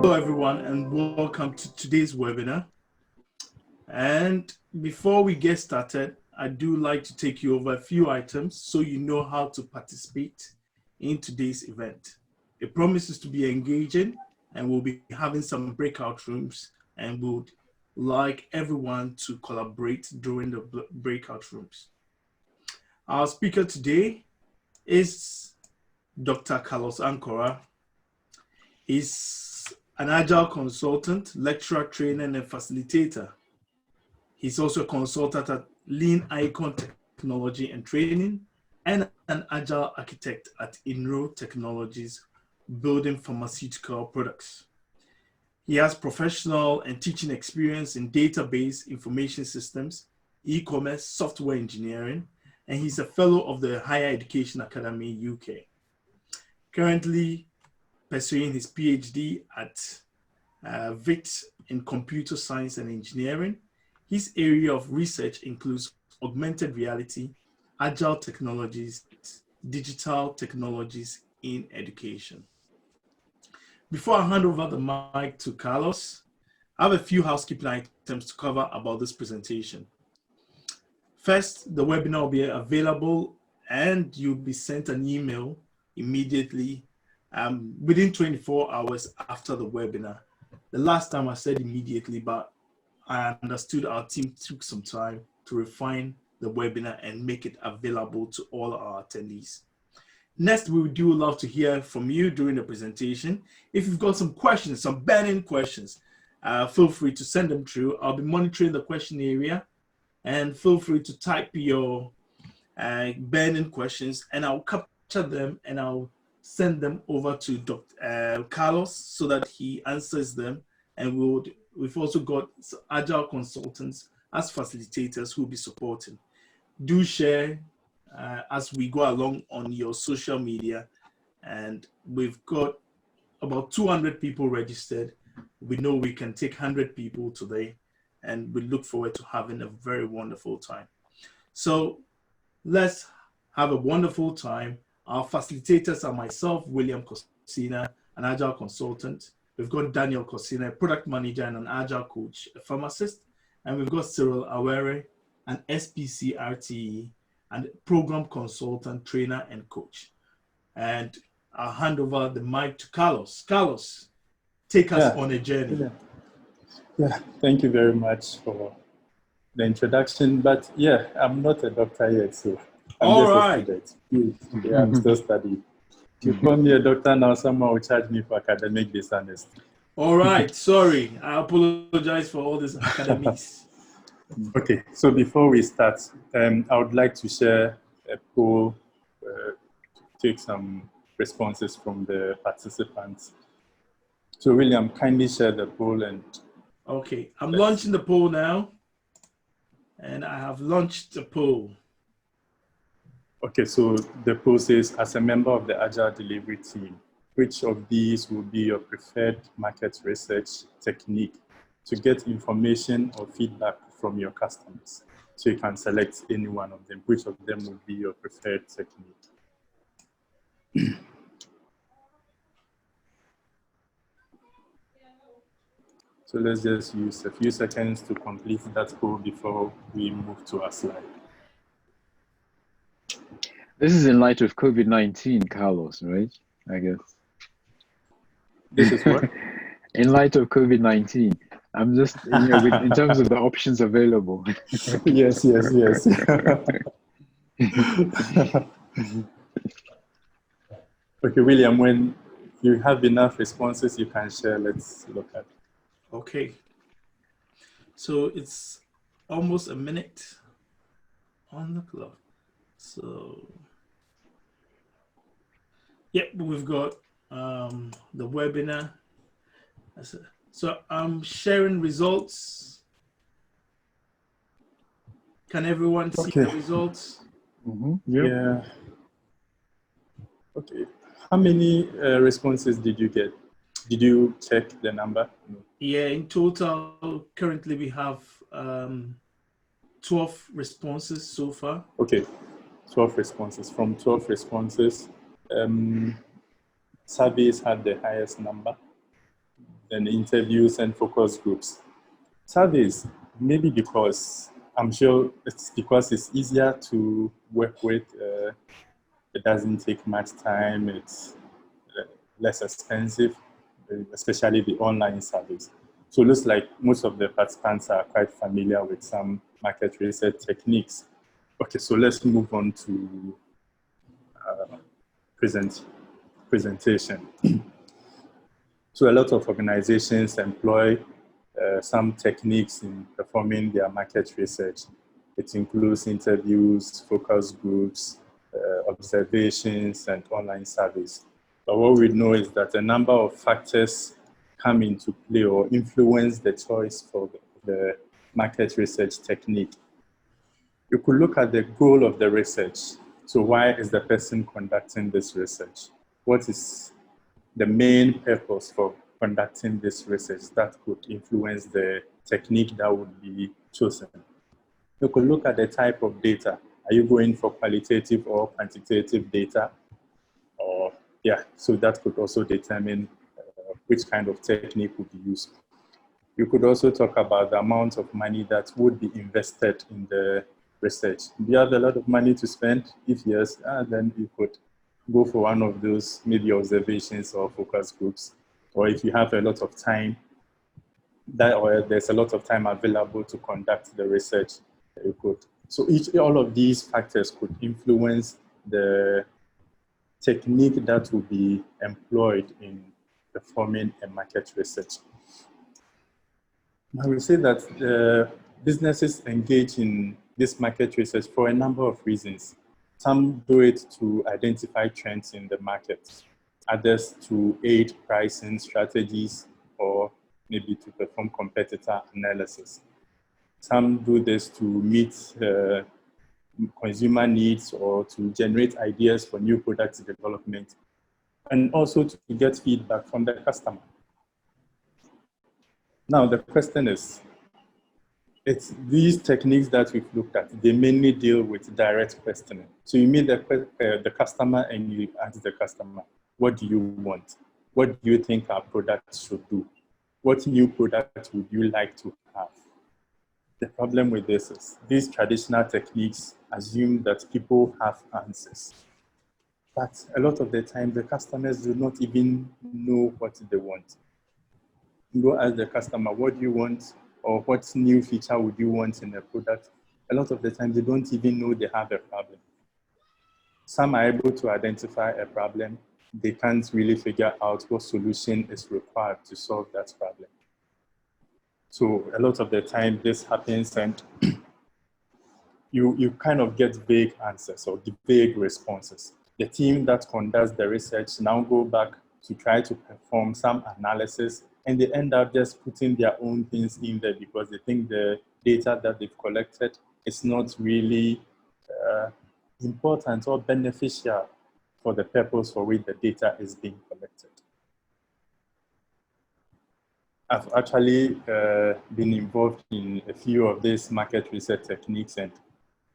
Hello everyone and welcome to today's webinar. And before we get started, I do like to take you over a few items so you know how to participate in today's event. It promises to be engaging and we'll be having some breakout rooms and would like everyone to collaborate during the breakout rooms. Our speaker today is Dr. Carlos Ancora. He's an agile consultant, lecturer, trainer, and a facilitator. He's also a consultant at Lean Icon Technology and Training and an agile architect at Inro Technologies, building pharmaceutical products. He has professional and teaching experience in database information systems, e-commerce, software engineering, and he's a fellow of the Higher Education Academy, UK. Currently pursuing his PhD at VIT in computer science and engineering. His area of research includes augmented reality, agile technologies, digital technologies in education. Before I hand over the mic to Carlos, I have a few housekeeping items to cover about this presentation. First, the webinar will be available and you'll be sent an email immediately within 24 hours after the webinar. The last time I said immediately, but I understood our team took some time to refine the webinar and make it available to all our attendees. Next, we would love to hear from you during the presentation. If you've got some questions, some burning questions, feel free to send them through. I'll be monitoring the question area and feel free to type your burning questions and I'll capture them and I'll send them over to Dr. Carlos so that he answers them. And we've also got agile consultants as facilitators who will be supporting. Do share as we go along on your social media. And we've got about 200 people registered. We know we can take 100 people today and we look forward to having a very wonderful time. So let's have a wonderful time. Our facilitators are myself, William Cosina, an agile consultant. We've got Daniel Cosina, a product manager and an agile coach, a pharmacist. And we've got Cyril Awere, an SPC RTE, and program consultant, trainer, and coach. And I'll hand over the mic to Carlos. Carlos, take us on a journey. Yeah, thank you very much for the introduction. But yeah, I'm not a doctor yet, so I'm just a student. Yeah, I'm still studying. If you call me a doctor now, someone will charge me for academic dishonesty. All right, sorry. I apologize for all this academics. Okay, so before we start, I would like to share a poll to take some responses from the participants. So William, kindly share the poll and... Okay, I'm launching the poll now. And I have launched the poll. Okay, so the poll says, as a member of the Agile Delivery team, which of these will be your preferred market research technique to get information or feedback from your customers? So you can select any one of them. Which of them would be your preferred technique? So let's just use a few seconds to complete that poll before we move to our slide. This is in light of COVID-19, Carlos, right? I guess. This is what? In light of COVID-19. I'm just, in terms of the options available. Yes. Okay, William, when you have enough responses, you can share. Let's look at it. Okay. So it's almost a minute on the clock. So, yep, we've got the webinar. So I'm sharing results. Can everyone see the results? Yeah. Okay. How many responses did you get? Did you check the number? Yeah, in total, currently we have 12 responses so far. Okay, 12 responses. From 12 responses, surveys had the highest number. and interviews and focus groups. Surveys, maybe because I'm sure it's because it's easier to work with. It doesn't take much time. It's less expensive, especially the online surveys. So it looks like most of the participants are quite familiar with some market research techniques. Okay, so let's move on to presentation. So a lot of organizations employ some techniques in performing their market research. It includes interviews, focus groups, observations, and online surveys. But what we know is that a number of factors come into play or influence the choice for the market research technique. You could look at the goal of the research. So why is the person conducting this research? What is the main purpose for conducting this research that could influence the technique that would be chosen? You could look at the type of data. Are you going for qualitative or quantitative data? Or, yeah, so that could also determine which kind of technique would be used. You could also talk about the amount of money that would be invested in the research. Do you have a lot of money to spend? If yes, then you could go for one of those maybe observations or focus groups. Or if you have a lot of time, or there's a lot of time available to conduct the research, you could. So all of these factors could influence the technique that will be employed in performing a market research. I will say that businesses engage in this market research for a number of reasons. Some do it to identify trends in the market, others to aid pricing strategies, or maybe to perform competitor analysis. Some do this to meet consumer needs or to generate ideas for new product development, and also to get feedback from the customer. Now, the question is, it's these techniques that we've looked at, they mainly deal with direct questioning. So you meet the customer and you ask the customer, what do you want? What do you think our product should do? What new product would you like to have? The problem with this is these traditional techniques assume that people have answers. But a lot of the time, the customers do not even know what they want. You go ask the customer, what do you want? Or what new feature would you want in a product? A lot of the time, they don't even know they have a problem. Some are able to identify a problem. They can't really figure out what solution is required to solve that problem. So a lot of the time, this happens and you kind of get vague answers or vague responses. The team that conducts the research now go back to try to perform some analysis, and they end up just putting their own things in there because they think the data that they've collected is not really important or beneficial for the purpose for which the data is being collected. I've actually been involved in a few of these market research techniques, and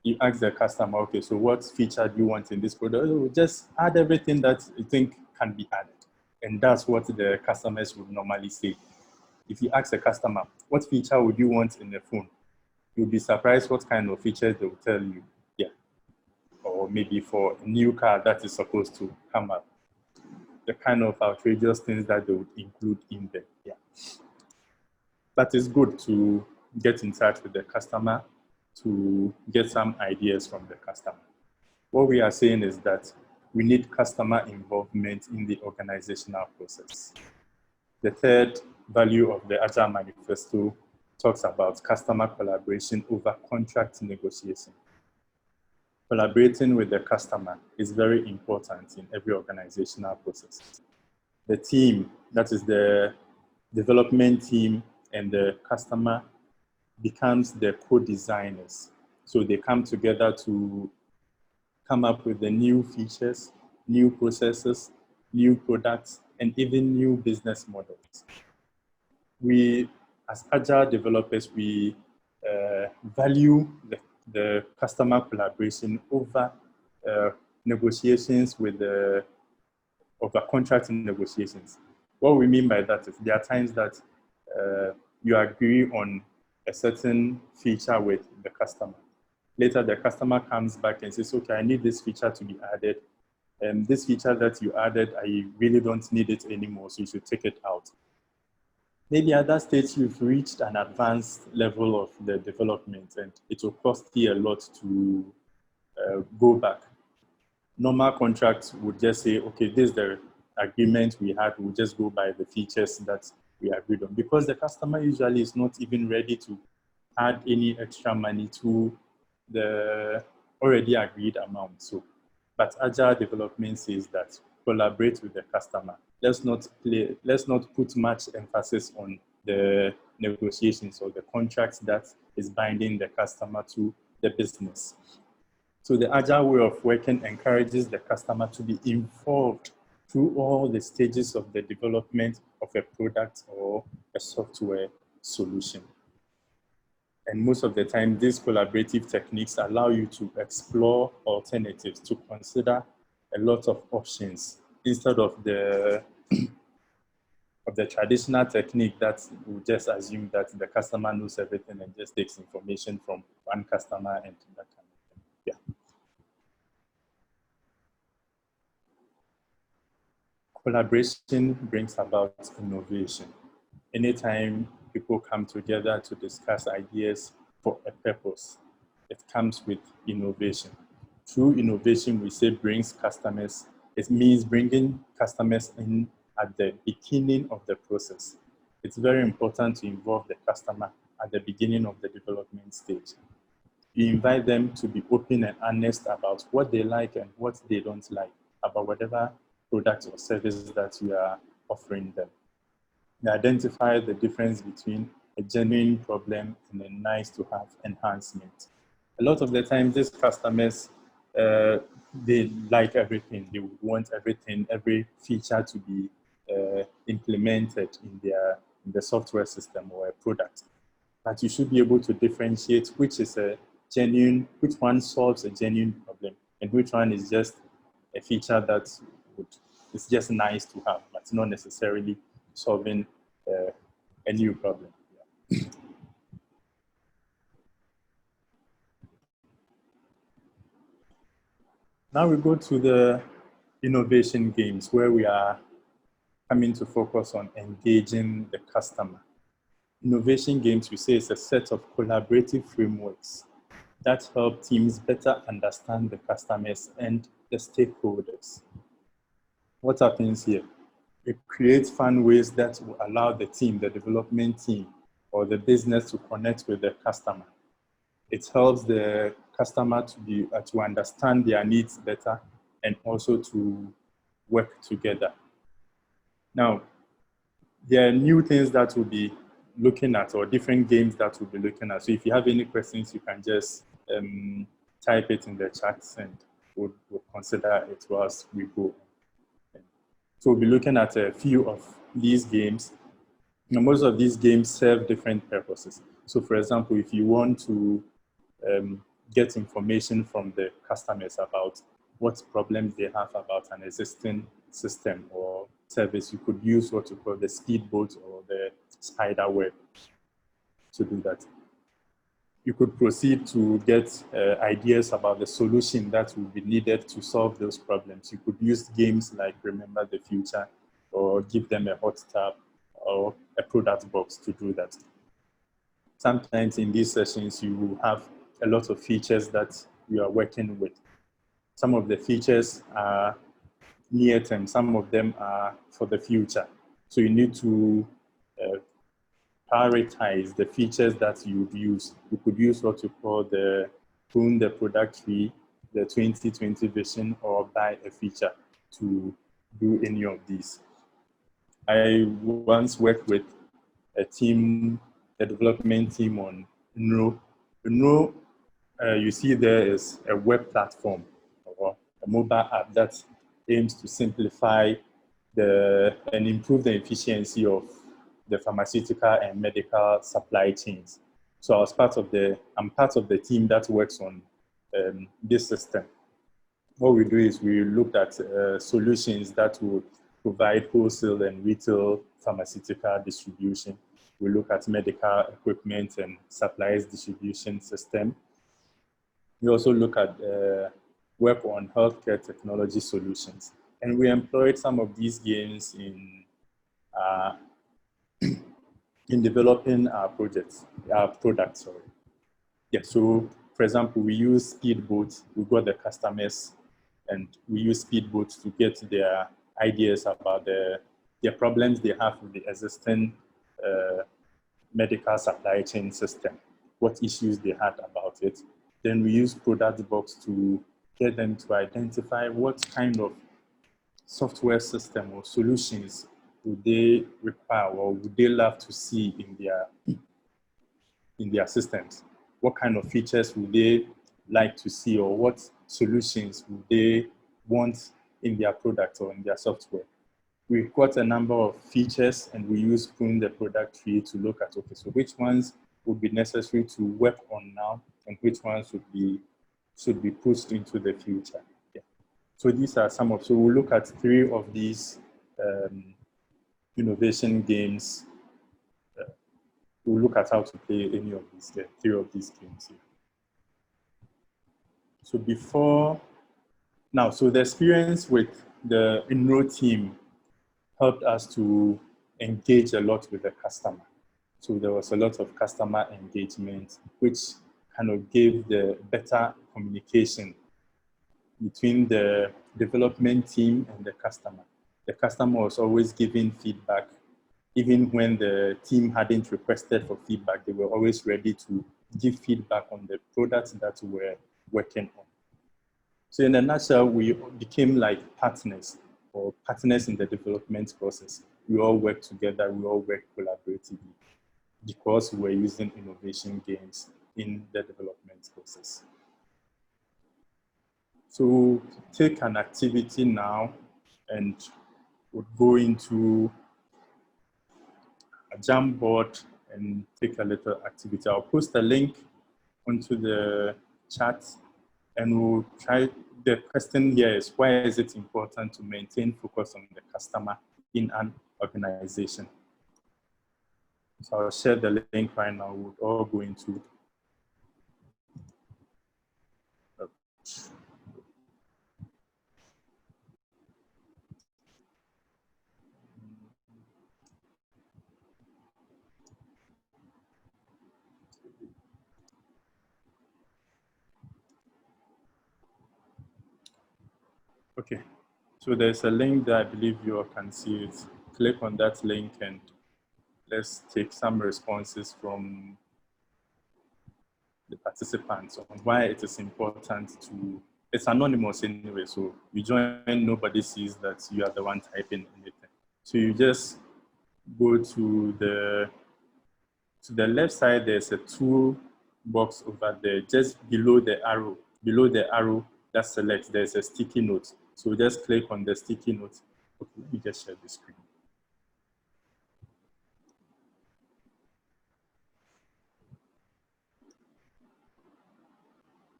you ask the customer, okay, so what feature do you want in this product? Oh, just add everything that you think can be added. And that's what the customers would normally say. If you ask a customer, what feature would you want in a phone? You'll be surprised what kind of features they will tell you. Yeah. Or maybe for a new car that is supposed to come up, the kind of outrageous things that they would include in there. Yeah. But it's good to get in touch with the customer to get some ideas from the customer. What we are saying is that we need customer involvement in the organizational process. The third value of the Agile Manifesto talks about customer collaboration over contract negotiation. Collaborating with the customer is very important in every organizational process. The team, that is the development team and the customer, becomes the co-designers. So they come together to come up with the new features, new processes, new products, and even new business models. We, as Agile developers, we value the customer collaboration over negotiations with over contract negotiations. What we mean by that is there are times that you agree on a certain feature with the customer. Later, the customer comes back and says, okay, I need this feature to be added. And this feature that you added, I really don't need it anymore, so you should take it out. Maybe at that stage, you've reached an advanced level of the development, and it will cost you a lot to go back. Normal contracts would just say, okay, this is the agreement we had, we'll just go by the features that we agreed on. Because the customer usually is not even ready to add any extra money to the already agreed amount. So, but agile development says that collaborate with the customer. Let's not put much emphasis on the negotiations or the contracts that is binding the customer to the business. So the agile way of working encourages the customer to be involved through all the stages of the development of a product or a software solution. And most of the time, these collaborative techniques allow you to explore alternatives, to consider a lot of options instead of the traditional technique that will just assume that the customer knows everything and just takes information from one customer and that kind of thing. Yeah. Collaboration brings about innovation. Anytime people come together to discuss ideas for a purpose, it comes with innovation. Through innovation, we say brings customers. It means bringing customers in at the beginning of the process. It's very important to involve the customer at the beginning of the development stage. You invite them to be open and honest about what they like and what they don't like about whatever product or service that you are offering them. You identify the difference between a genuine problem and a nice to have enhancement. A lot of the time, these customers, they like everything. They want everything, every feature to be implemented in the software system or a product. But you should be able to differentiate which one solves a genuine problem and which one is just a feature that is just nice to have, but not necessarily solving a new problem. Yeah. Now we go to the innovation games where we are coming to focus on engaging the customer. Innovation games, we say, is a set of collaborative frameworks that help teams better understand the customers and the stakeholders. What happens here? It creates fun ways that will allow the team, the development team, or the business to connect with the customer. It helps the customer to understand their needs better and also to work together. Now, there are new things that we'll be looking at or different games that we'll be looking at. So if you have any questions, you can just type it in the chat and we'll consider it whilst we go. So we'll be looking at a few of these games. Now, most of these games serve different purposes. So for example, if you want to get information from the customers about what problems they have about an existing system or service, you could use what you call the speedboat or the spider web to do that. You could proceed to get ideas about the solution that will be needed to solve those problems. You could use games like Remember the Future or give them a hot tap or a product box to do that. Sometimes in these sessions, you will have a lot of features that you are working with. Some of the features are near term, some of them are for the future. So you need to prioritize the features that you would use. You could use what you call the Prune the Tree, the 2020 vision, or buy a feature to do any of these. I once worked with a development team on Nro. Nro, you see there is a web platform or a mobile app that aims to simplify and improve the efficiency of the pharmaceutical and medical supply chains. So I'm part of the team that works on this system. What we do is we looked at solutions that would provide wholesale and retail pharmaceutical distribution. We look at medical equipment and supplies distribution system. We also look at work on healthcare technology solutions. And we employed some of these games in developing our products. Yeah, so for example, we use speedboats. We got the customers and we use speedboats to get their ideas about their problems they have with the existing medical supply chain system, what issues they had about it. Then we use product box to get them to identify what kind of software system or solutions would they require or would they love to see in their systems. What kind of features would they like to see, or what solutions would they want in their product or in their software? We've got a number of features and we use Prune the product tree to look at, okay, so which ones would be necessary to work on now and which ones should be pushed into the future. Yeah. So these are some of, so we'll look at 3 of these innovation games. We'll look at how to play any of these, 3 of these games here. So so the experience with the Enroll team helped us to engage a lot with the customer. So there was a lot of customer engagement, which kind of gave the better communication between the development team and the customer. The customer was always giving feedback. Even when the team hadn't requested for feedback, they were always ready to give feedback on the products that we were working on. So in a nutshell, we became like partners or partners in the development process. We all work together, we all work collaboratively because we're using innovation games in the development process. So take an activity now and we'll go into a Jamboard and take a little activity. I'll post a link onto the chat and we'll try. The question here is, why is it important to maintain focus on the customer in an organization? So I'll share the link right now. We'll all go into. Okay, so there's a link that I believe you all can see it. Click on that link and let's take some responses from the participants on why it is important to, it's anonymous anyway, so you join, nobody sees that you are the one typing anything. So you just go to the left side, there's a tool box over there, just below the arrow that selects, there's a sticky note. So just click on the sticky note. Okay, let me just share the screen.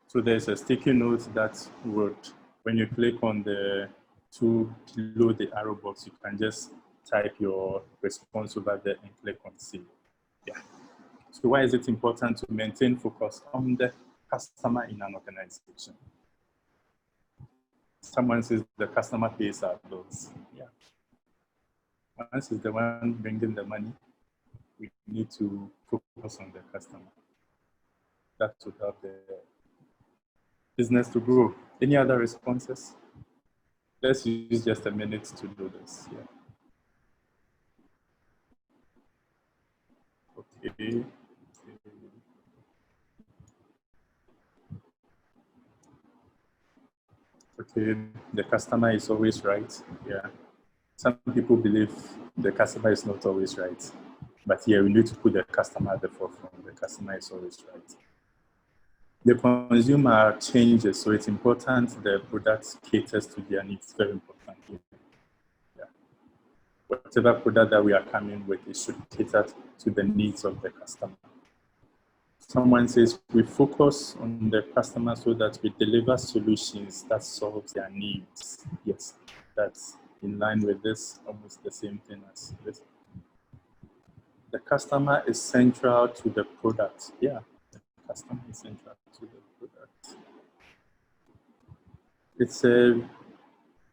So there's a sticky note that would, when you click on the tool below the arrow box, you can just type your response over there and click on save. Yeah. So why is it important to maintain focus on the customer in an organization? Someone says the customer pays our bills. Yeah. Once is the one bringing the money, we need to focus on the customer. That would help the business to grow. Any other responses? Let's use just a minute to do this. Yeah. Okay. Okay, the customer is always right. Yeah. Some people believe the customer is not always right. But here we need to put the customer at the forefront. The customer is always right. The consumer changes, so it's important the product caters to their needs. Very important. Yeah. Whatever product that we are coming with, it should cater to the needs of the customer. Someone says we focus on the customer so that we deliver solutions that solve their needs. Yes, that's in line with this, almost the same thing as this. The customer is central to the product. Yeah, the customer is central to the product. It's a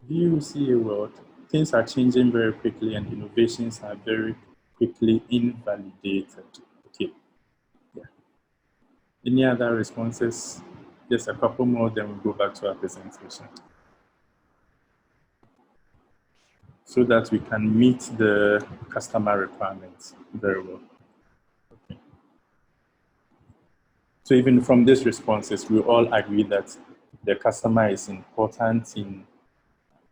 VUCA world. Things are changing very quickly and innovations are very quickly invalidated. Okay. Yeah. Any other responses? Just a couple more, then we'll go back to our presentation, so that we can meet the customer requirements very well. Okay. So even from these responses, we all agree that the customer is important in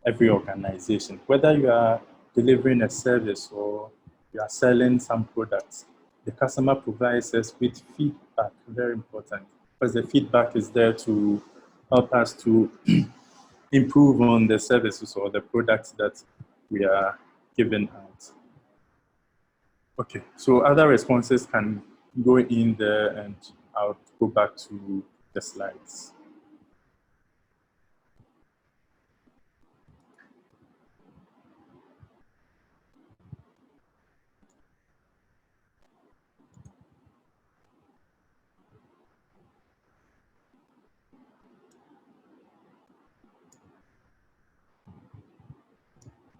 every organization. Whether you are delivering a service or you are selling some products, the customer provides us with feedback, very important, because the feedback is there to help us to improve on the services or the products that we are giving out. Okay, so other responses can go in there and I'll go back to the slides.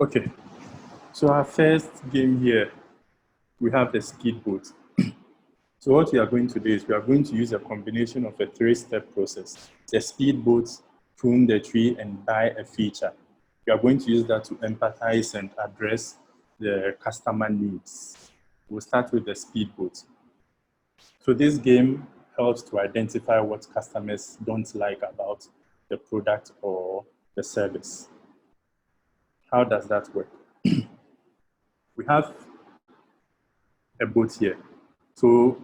Okay, so our first game here, we have the speedboat. So what we are going to do is we are going to use a combination of a three-step process. The speedboat, prune the tree, and buy a feature. We are going to use that to empathize and address the customer needs. We'll start with the speedboat. So this game helps to identify what customers don't like about the product or the service. How does that work? We have a boat here. So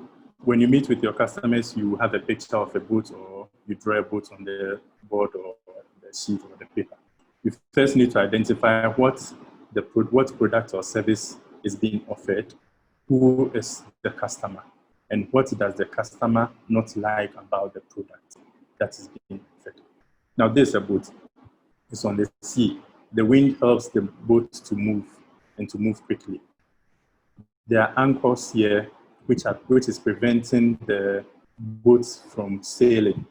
when you meet with your customers, you have a picture of a boat or you draw a boat on the board or the sheet or the paper. You first need to identify what product or service is being offered, who is the customer, and what does the customer not like about the product that is being offered. Now this is a boat. It's on the sea. The wind helps the boat to move and to move quickly. There are anchors here which is preventing the boats from sailing.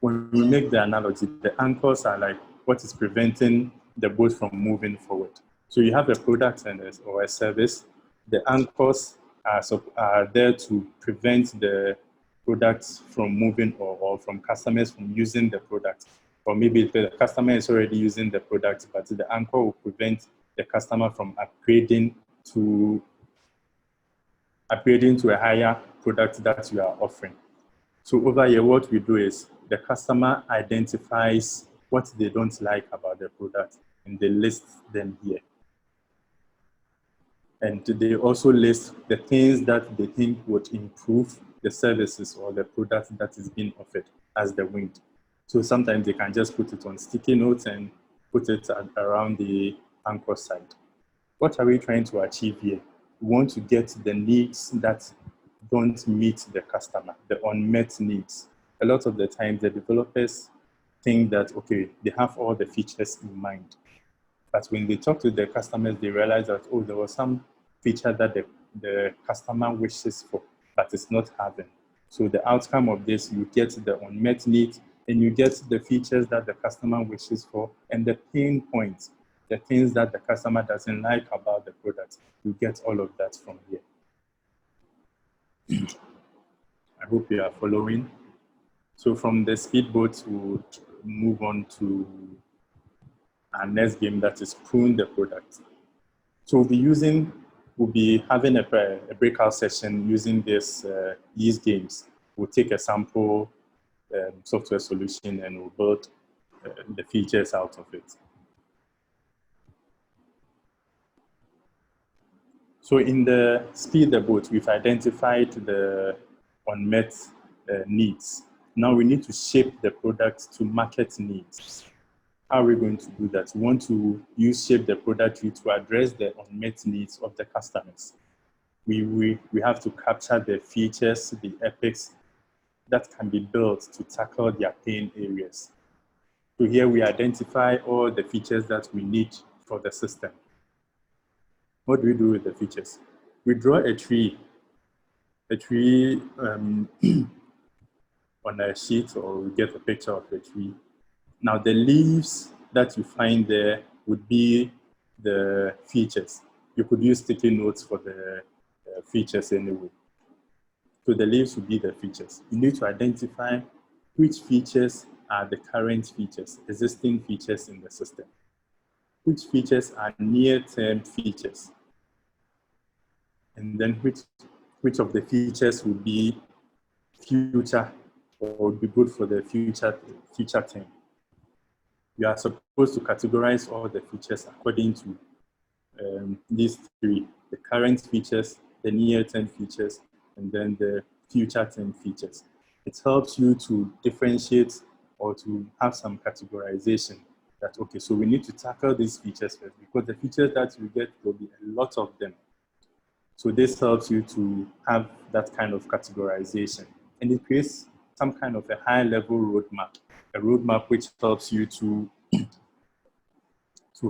When we make the analogy, the anchors are like what is preventing the boat from moving forward. So you have a product or a service. The anchors are there to prevent the products from moving or from customers from using the product. Or maybe the customer is already using the product, but the anchor will prevent the customer from upgrading to a higher product that you are offering. So over here, what we do is the customer identifies what they don't like about the product and they list them here. And they also list the things that they think would improve the services or the product that is being offered as the wind. So sometimes they can just put it on sticky notes and put it around the anchor side. What are we trying to achieve here? We want to get the needs that don't meet the customer, the unmet needs. A lot of the time, the developers think that, okay, they have all the features in mind. But when they talk to the customers, they realize that, oh, there was some feature that the customer wishes for, but it's not having. So the outcome of this, you get the unmet need, and you get the features that the customer wishes for, and the pain points, the things that the customer doesn't like about the product. You get all of that from here. I hope you are following. So from the speedboat, we'll move on to our next game, that is Prune the Product. So we'll be having a breakout session using these games. We'll take a sample software solution and we'll build the features out of it. So in the Speed the Boat, we've identified the unmet needs. Now we need to shape the product to market needs. How are we going to do that? We want to shape the product to address the unmet needs of the customers. We have to capture the features, the epics that can be built to tackle their pain areas. So here we identify all the features that we need for the system. What do we do with the features? We draw a tree on a sheet, or we get a picture of a tree. Now the leaves that you find there would be the features. You could use sticky notes for the features anyway. So the leaves would be the features. You need to identify which features are the current features, existing features in the system. Which features are near-term features. And then which of the features would be future, or would be good for the future term. You are supposed to categorize all the features according to these three: the current features, the near-term features, and then the future term features. It helps you to differentiate or to have some categorization that, okay, so we need to tackle these features first, because the features that you get, will be a lot of them. So this helps you to have that kind of categorization, and it creates some kind of a high-level roadmap, a roadmap which helps you to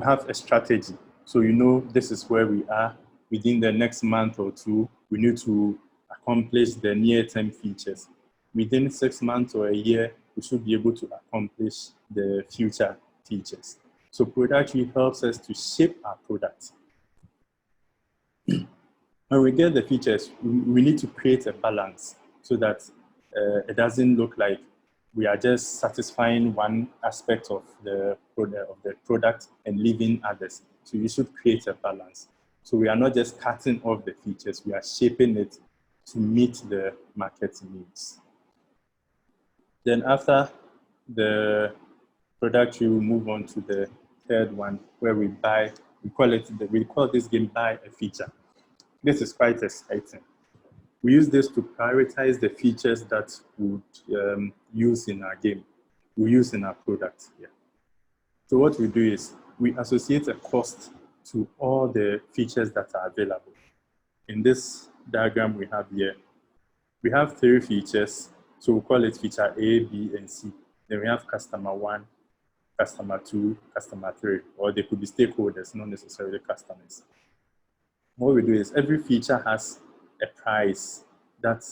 have a strategy. So you know this is where we are. Within the next month or two, we need to accomplish the near-term features. Within 6 months or a year, we should be able to accomplish the future features. So product helps us to shape our product. When we get the features, we need to create a balance so that it doesn't look like we are just satisfying one aspect of the product and leaving others. So you should create a balance. So we are not just cutting off the features, we are shaping it to meet the market needs. Then after the product, we will move on to the third one, where we call this game buy a feature. This is quite exciting. We use this to prioritize the features that we would use in our game, we use in our product. Yeah. So what we do is we associate a cost to all the features that are available. In this diagram we have here, we have 3 features. So we call it feature A, B, and C. Then we have customer 1, customer 2, customer 3, or they could be stakeholders, not necessarily customers. What we do is every feature has a price that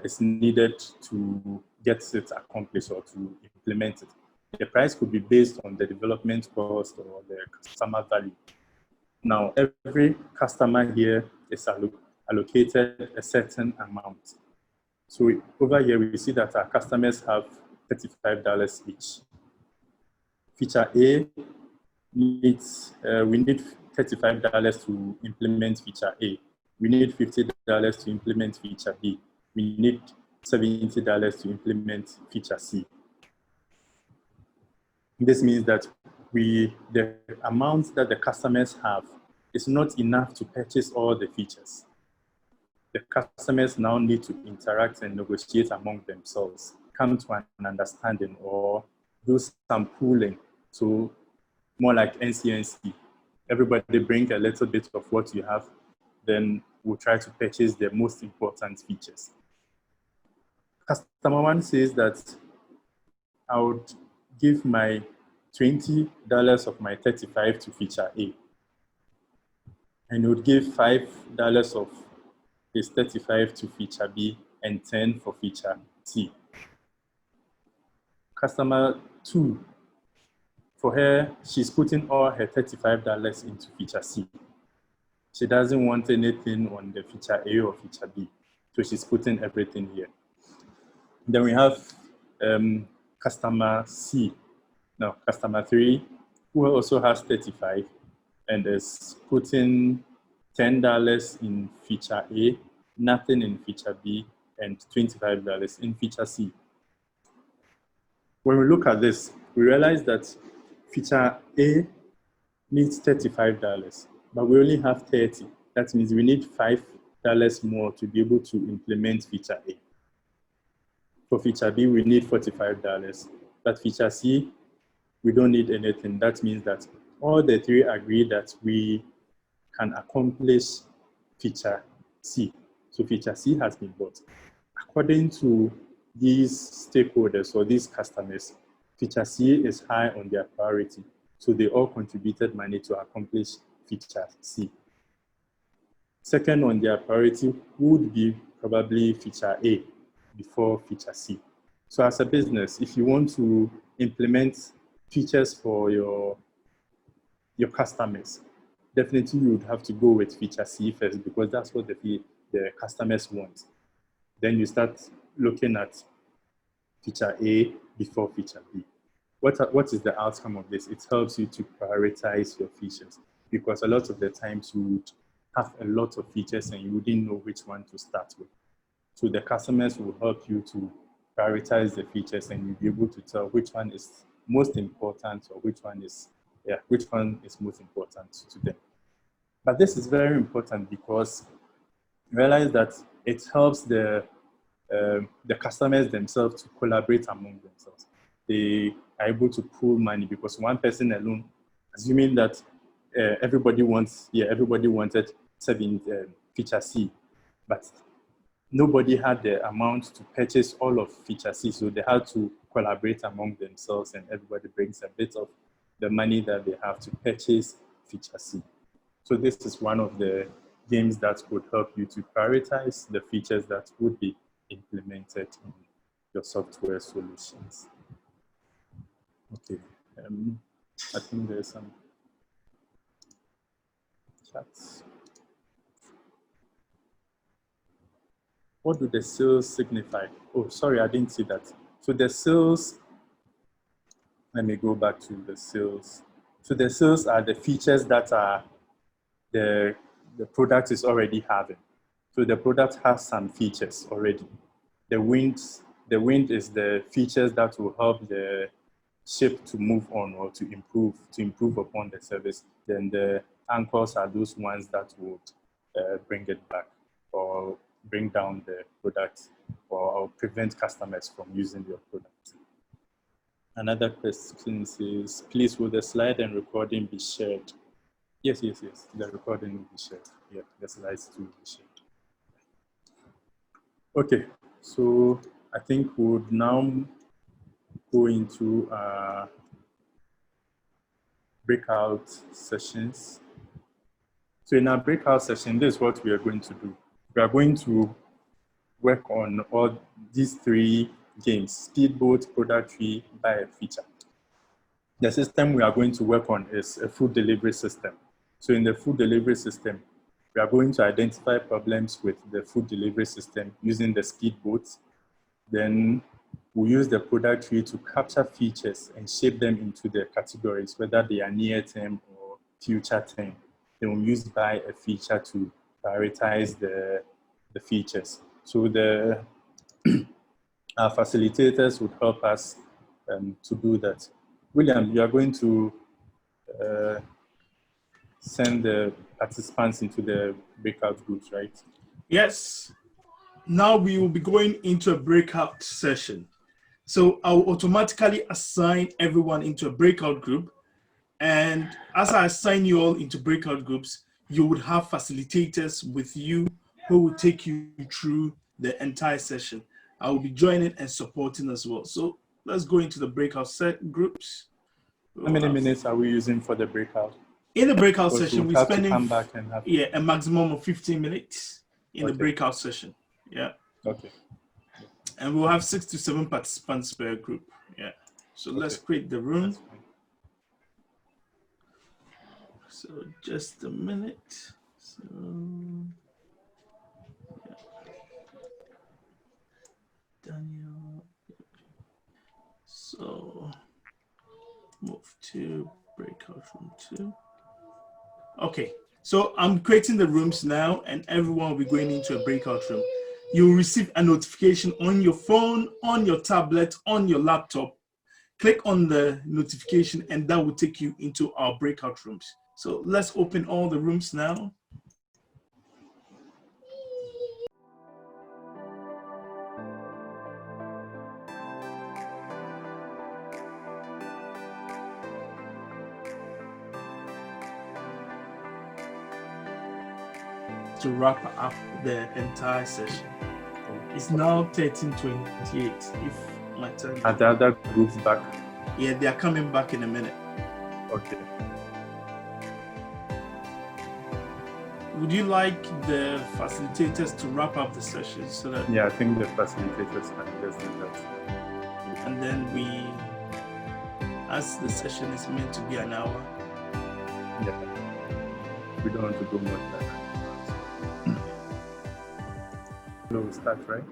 is needed to get it accomplished or to implement it. The price could be based on the development cost or the customer value. Now, every customer here is allocated a certain amount. So over here, we see that our customers have $35 each. Feature A needs, we need $35 to implement feature A. We need $50 to implement feature B. We need $70 to implement feature C. This means that the amount that the customers have is not enough to purchase all the features. The customers now need to interact and negotiate among themselves, come to an understanding, or do some pooling. So more like NCNC. Everybody bring a little bit of what you have, then we'll try to purchase the most important features. Customer 1 says that I would give my $20 of my $35 to feature A, and would give $5 of his $35 to feature B and $10 for feature C. Customer 2, for her, she's putting all her $35 into feature C. She doesn't want anything on the feature A or feature B, so she's putting everything here. Then we have customer C. Now, customer 3, who also has 35 and is putting $10 in feature A, nothing in feature B, and $25 in feature C. When we look at this, we realize that feature A needs $35, but we only have 30. That means we need $5 more to be able to implement feature A. For feature B, we need $45, but feature C, we don't need anything. That means that all the 3 agree that we can accomplish feature C. So feature C has been bought. According to these stakeholders or these customers, Feature C is high on their priority. So they all contributed money to accomplish feature C. Second on their priority would be probably feature A before feature C. So as a business, if you want to implement features for your customers, definitely you would have to go with feature C first because that's what the customers want. Then you start looking at feature A before feature B. What is the outcome of this? It helps you to prioritize your features because a lot of the times you would have a lot of features and you wouldn't know which one to start with. So the customers will help you to prioritize the features and you'll be able to tell which one is most important or which one is most important to them. But this is very important because realize that it helps the customers themselves to collaborate among themselves. They are able to pool money because one person alone, assuming that everybody wanted feature C, but nobody had the amount to purchase all of feature C, so they had to collaborate among themselves and everybody brings a bit of the money that they have to purchase feature C. So this is one of the games that would help you to prioritize the features that would be implemented in your software solutions. Okay, I think there's some chats. What do the sales signify? Oh, sorry, I didn't see that. So the sales, let me go back to the sales. So the sales are the features that are the product is already having. So the product has some features already. The wind is the features that will help the ship to move on or to improve upon the service. Then the anchors are those ones that would bring it back or bring down the product or prevent customers from using your product. Another question says, please will the slide and recording be shared? Yes. The recording will be shared. Yeah, the slides too will be shared. Okay, so I think we would now go into breakout sessions. So in our breakout session, this is what we are going to do. We are going to work on all these three games: Speedboat, Product Tree, Buy a Feature. The system we are going to work on is a food delivery system. So in the food delivery system, we are going to identify problems with the food delivery system using the Speedboat. Then we'll use the Product Tree to capture features and shape them into the categories, whether they are near term or future term. Then we'll use Buy a Feature to prioritize the features. So our facilitators would help us to do that. William, you are going to send the participants into the breakout groups, right? Yes. Now we will be going into a breakout session. So I'll automatically assign everyone into a breakout group. And as I assign you all into breakout groups, you would have facilitators with you who will take you through the entire session. I will be joining and supporting as well. So let's go into the breakout groups. How many minutes are we using for the breakout? In the breakout Because session, we'll we're have to spending come back and have a maximum of 15 minutes in the Okay. breakout session. Yeah. Okay. And we'll have 6 to 7 participants per group. Yeah. So let's create the room. That's fine. So just a minute. So yeah. Daniel. So move to breakout room 2. Okay. So I'm creating the rooms now, and everyone will be going into a breakout room. You'll receive a notification on your phone, on your tablet, on your laptop. Click on the notification, and that will take you into our breakout rooms. So let's open all the rooms now. To wrap up the entire session. It's now 13:28. If my time. Are the other groups back? Yeah, they are coming back in a minute. Okay. Would you like the facilitators to wrap up the session so that? Yeah, I think the facilitators can just do that. And then as the session is meant to be an hour. Yeah. We don't want to go more than that. We'll start, right?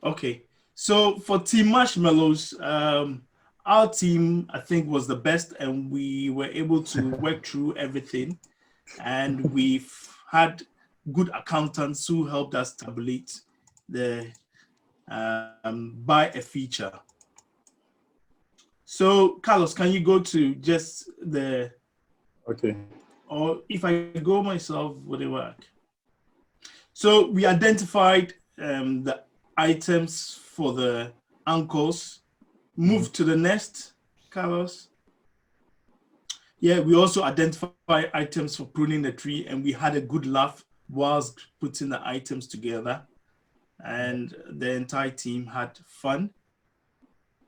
Okay. So for Team Marshmallows, our team, I think, was the best, and we were able to work through everything. And we've had good accountants who helped us tabulate the buy a feature. So Carlos, can you go to just the, Okay. or if I go myself, would it work? So we identified the items for the anchors. Move to the next, Carlos. Yeah, we also identified items for pruning the tree, and we had a good laugh whilst putting the items together. And the entire team had fun.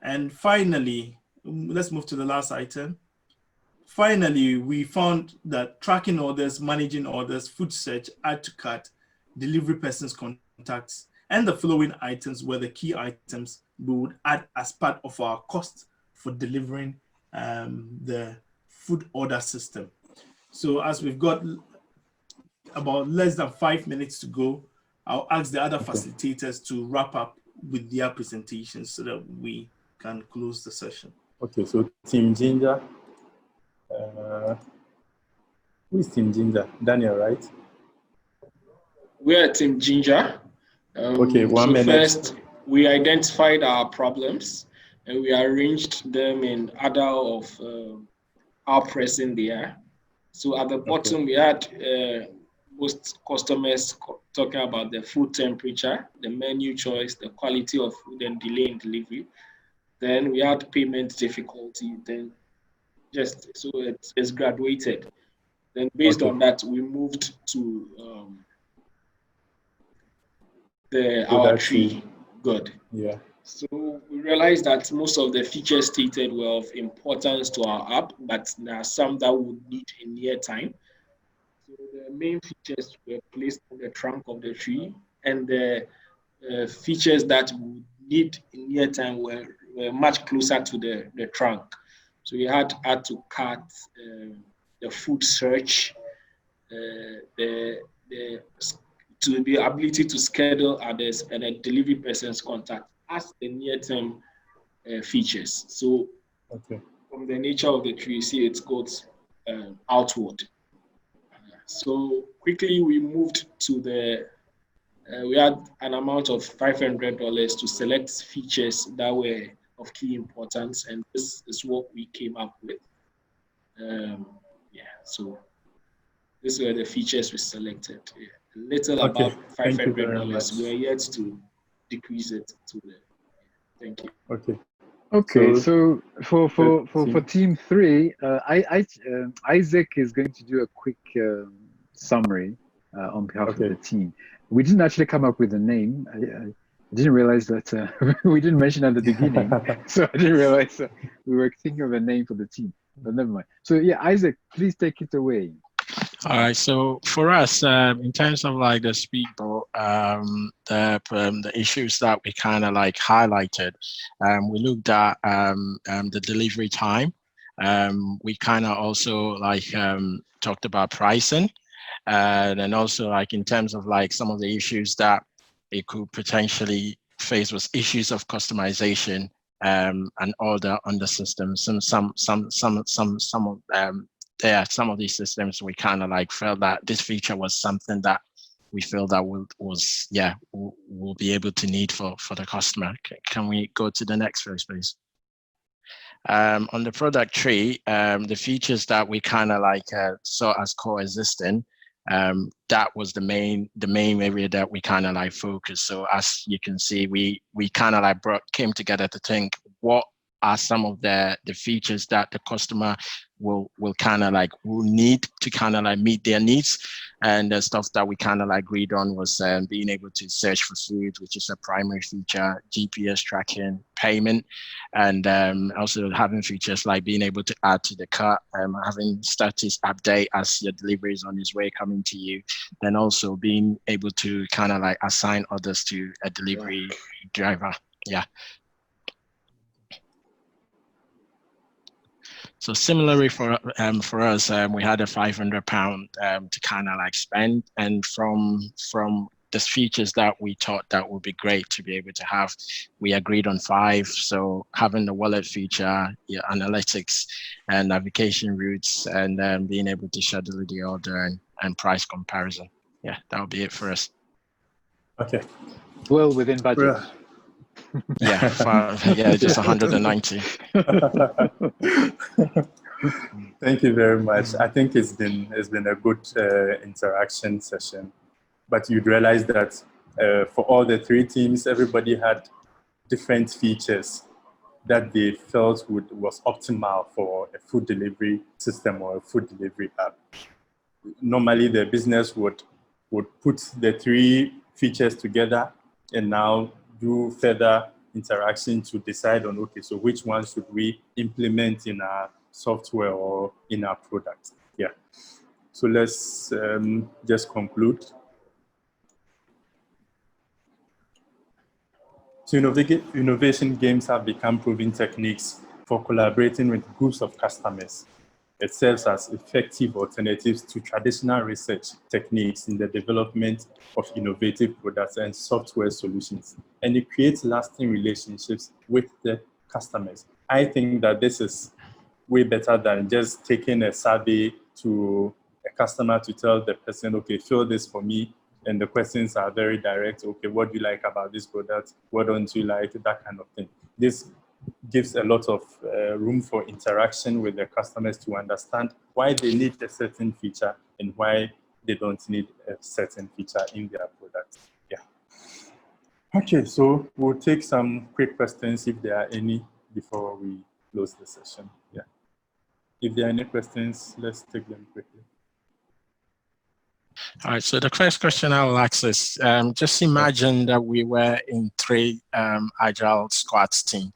And finally, let's move to the last item. Finally, we found that tracking orders, managing orders, food search, add to cart, delivery person's contacts, and the following items were the key items we would add as part of our cost for delivering the food order system. So as we've got about less than 5 minutes to go, I'll ask the other facilitators to wrap up with their presentations so that we can close the session. Okay, so Team Ginger. Who is Team Ginger? Daniel, right? We're Team Ginger. Okay, 1 minute. First, we identified our problems and we arranged them in order of how pressing they are. So at the bottom, we had most customers talking about the food temperature, the menu choice, the quality of food, and delay in delivery. Then we had payment difficulty. Then just so it's graduated. Then based on that, we moved to our tree. Good. Yeah. So we realized that most of the features stated were of importance to our app, but there are some that would need in near time. So the main features were placed on the trunk of the tree, and the features that would need in near time were much closer to the trunk. So we had to cut the food search, to the ability to schedule others and a delivery person's contact as the near-term features. So from the nature of the tree, you see it goes outward. So quickly we moved to we had an amount of $500 to select features that were of key importance, and this is what we came up with. So these were the features we selected. Yeah. Little about $500. We are yet to decrease it to the. Thank you. Okay. Okay. So for team 3, Isaac is going to do a quick summary on behalf of the team. We didn't actually come up with a name. I didn't realize that we didn't mention at the beginning, so I didn't realize we were thinking of a name for the team. But never mind. So yeah, Isaac, please take it away. All right. So for us, in terms of like the speedboat, the issues that we kind of like highlighted, we looked at the delivery time. We kind of also like talked about pricing, and also like in terms of like some of the issues that it could potentially face was issues of customization and order on the system. Some of these systems we kind of like felt that this feature was something that we feel that we'll be able to need for the customer. Can we go to the next page, please? On the product tree, the features that we kind of like saw as coexisting, that was the main area that we kind of like focused. So as you can see, we kind of like came together to think what are some of the features that the customer will need to kind of like meet their needs. And the stuff that we kind of like agreed on was being able to search for food, which is a primary feature, GPS tracking, payment, and also having features like being able to add to the cart, having status update as your delivery is on its way coming to you, then also being able to kind of like assign others to a delivery driver. Yeah. So similarly for us, we had a £500 to kind of like spend, and from the features that we thought that would be great to be able to have, we agreed on 5. So having the wallet feature, analytics, and navigation routes, and being able to schedule the order and price comparison. Yeah, that would be it for us. Okay. Well within budget. Yeah, just 190. Thank you very much. I think it's been a good interaction session, but you'd realize that for all the 3 teams, everybody had different features that they felt was optimal for a food delivery system or a food delivery app. Normally, the business would put the 3 features together and now do further interaction to decide on, okay, so which one should we implement in our software or in our product? Yeah. So let's just conclude. So innovation games have become proven techniques for collaborating with groups of customers. It serves as effective alternatives to traditional research techniques in the development of innovative products and software solutions, and it creates lasting relationships with the customers. I think that this is way better than just taking a survey to a customer to tell the person, okay, fill this for me. And the questions are very direct. Okay, what do you like about this product? What don't you like? That kind of thing. This gives a lot of room for interaction with the customers to understand why they need a certain feature and why they don't need a certain feature in their product. Yeah. Okay, so we'll take some quick questions if there are any before we close the session. Yeah. If there are any questions, let's take them quickly. All right, so the first question I will ask is, just imagine that we were in 3 Agile squads team,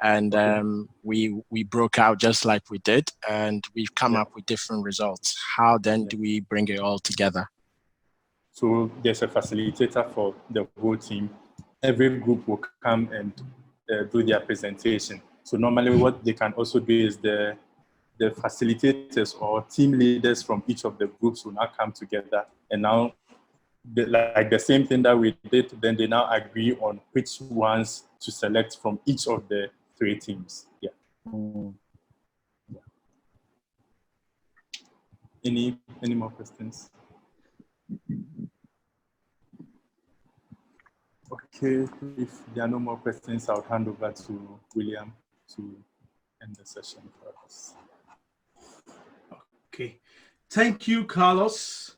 and we broke out just like we did, and we've come up with different results. How then do we bring it all together? So there's a facilitator for the whole team. Every group will come and do their presentation. So normally what they can also do is the facilitators or team leaders from each of the groups will now come together and now, like the same thing that we did, then they now agree on which ones to select from each of the 3 teams. Yeah. Yeah. Any more questions? Okay, if there are no more questions, I'll hand over to William to end the session for us. Okay, thank you, Carlos,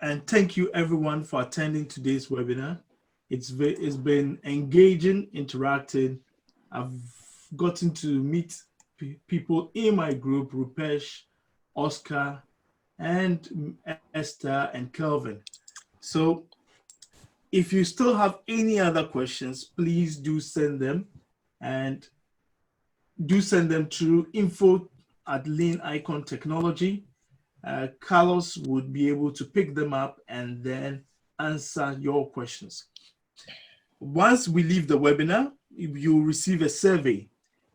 and thank you everyone for attending today's webinar. It's been engaging, interactive. I've gotten to meet people in my group, Rupesh, Oscar, and Esther and Kelvin. So if you still have any other questions, please do send them, and do send them to info@Lean Technology. Carlos would be able to pick them up and then answer your questions. Once we leave the webinar, you'll receive a survey.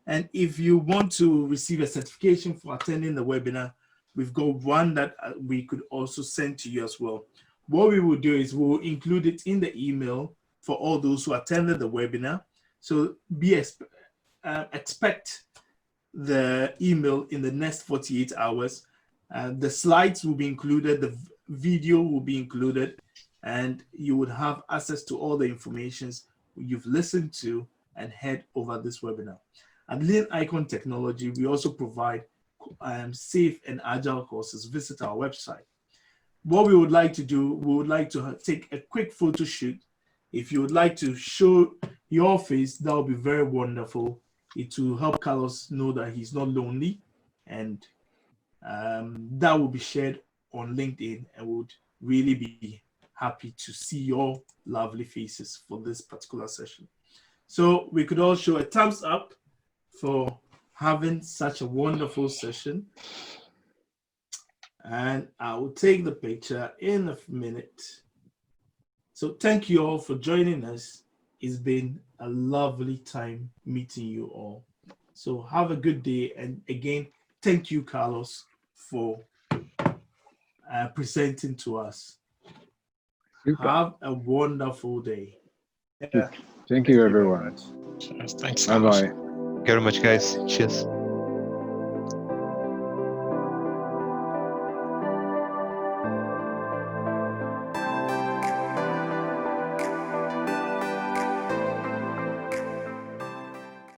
And if you want to receive a certification for attending the webinar, we've got one that we could also send to you as well. What we will do is we'll include it in the email for all those who attended the webinar. So expect the email in the next 48 hours. The slides will be included, the video will be included, and you would have access to all the information you've listened to and heard over this webinar. At Lean Technology, we also provide safe and agile courses. Visit our website. What we would like to do, we would like to take a quick photo shoot. If you would like to show your face, that would be very wonderful. it will help Carlos know that he's not lonely, and that will be shared on LinkedIn, and would really be happy to see your lovely faces for this particular session. So we could all show a thumbs up for having such a wonderful session. And I will take the picture in a minute. So thank you all for joining us. It's been a lovely time meeting you all. So have a good day. And again, thank you, Carlos, for presenting to us. Super. Have a wonderful day. Thank you, everyone. Thanks, Bye Carlos. bye. Thank you very much, guys. Cheers.